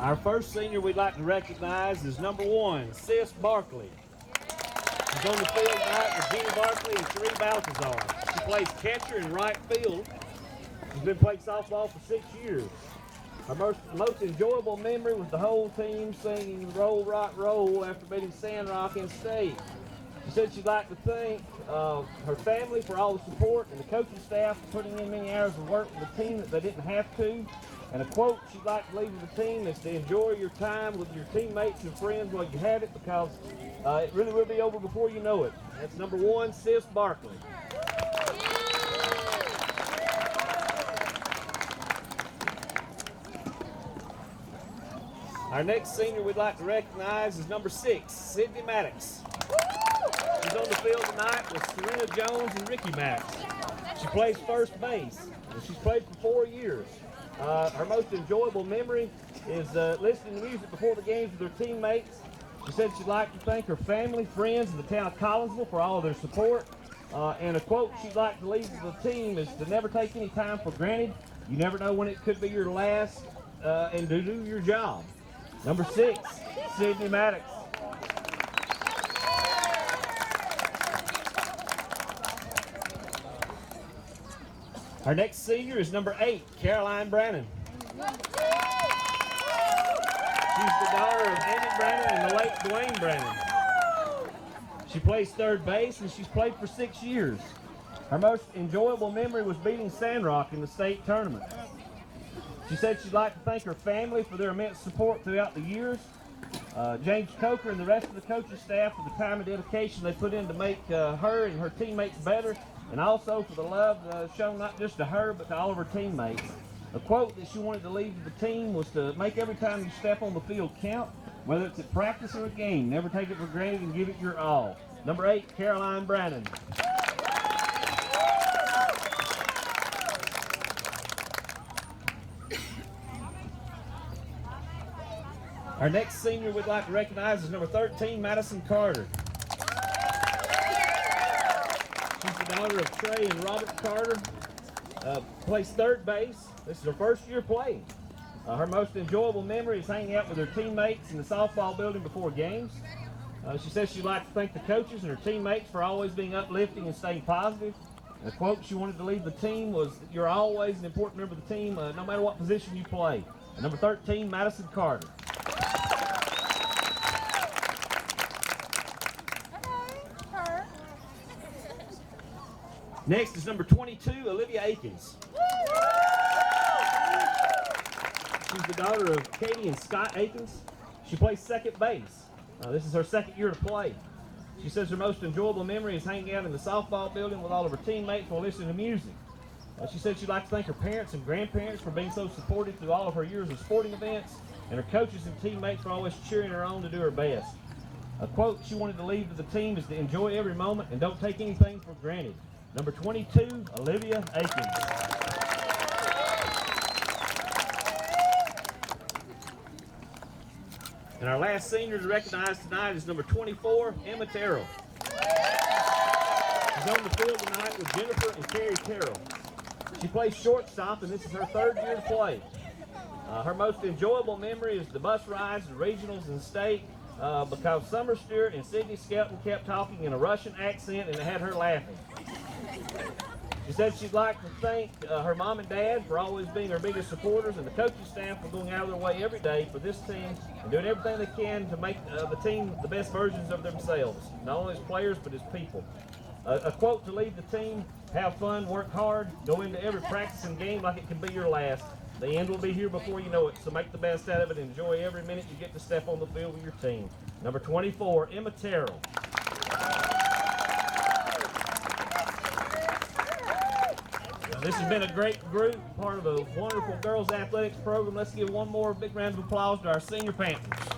Our first senior we'd like to recognize is number 1, Sis Bailey. She's on the field tonight with Jenny Barkley and Sheree Baltazar. She plays catcher in right field. She's been playing softball for 6 years. Her most enjoyable memory was the whole team singing Roll Rock Roll after beating Sandrock in state. She said she'd like to thank her family for all the support and the coaching staff for putting in many hours of work with the team that they didn't have to. And a quote she'd like to leave with the team is to enjoy your time with your teammates and friends while you have it, because it really will be over before you know it. That's number 1, Sis Bailey. Our next senior we'd like to recognize is number 6, Sydney Maddox. She's on the field tonight with Serena Jones and Ricky Maddox. She plays first base, and she's played for 4 years. Her most enjoyable memory is listening to music before the games with her teammates. She said she'd like to thank her family, friends, and the town of Collinsville for all of their support. And a quote she'd like to leave with the team is to never take any time for granted. You never know when it could be your last, and to do your job. Number 6, Sydney Maddox. Our next senior is number 8, Caroline Brannon. She's the daughter of Andy Brannon and the late Dwayne Brannon. She plays third base, and she's played for 6 years. Her most enjoyable memory was beating Sandrock in the state tournament. She said she'd like to thank her family for their immense support throughout the years. James Coker and the rest of the coaching staff for the time and dedication they put in to make her and her teammates better, and also for the love shown not just to her but to all of her teammates. A quote that she wanted to leave to the team was to make every time you step on the field count, whether it's at practice or a game. Never take it for granted and give it your all. Number 8, Caroline Brannon. Our next senior we'd like to recognize is number 13, Madison Carter. She's the daughter of Trey and Robert Carter. Plays third base. This is her first year playing. Her most enjoyable memory is hanging out with her teammates in the softball building before games. She says she'd like to thank the coaches and her teammates for always being uplifting and staying positive. And the quote she wanted to leave the team was, "You're always an important member of the team, no matter what position you play." And number 13, Madison Carter. Next is number 22, Olivia Aikens. She's the daughter of Katie and Scott Aikens. She plays second base. This is her second year to play. She says her most enjoyable memory is hanging out in the softball building with all of her teammates while listening to music. She said she'd like to thank her parents and grandparents for being so supportive through all of her years of sporting events, and her coaches and teammates for always cheering her on to do her best. A quote she wanted to leave to the team is to enjoy every moment and don't take anything for granted. Number 22, Olivia Aikens. And our last senior to recognize tonight is number 24, Emma Terrell. She's on the field tonight with Jennifer and Carrie Terrell. She plays shortstop, and this is her third year to play. Her most enjoyable memory is the bus rides, the regionals, and state, because Summer Stewart and Sydney Skelton kept talking in a Russian accent, and it had her laughing. She said she'd like to thank her mom and dad for always being her biggest supporters, and the coaching staff for going out of their way every day for this team and doing everything they can to make the team the best versions of themselves, not only as players but as people. A quote to leave the team: have fun, work hard, go into every practice and game like it could be your last. The end will be here before you know it, so make the best out of it and enjoy every minute you get to step on the field with your team. Number 24, Emma Terrell. This has been a great group, part of a wonderful girls athletics program. Let's give one more big round of applause to our senior Panthers.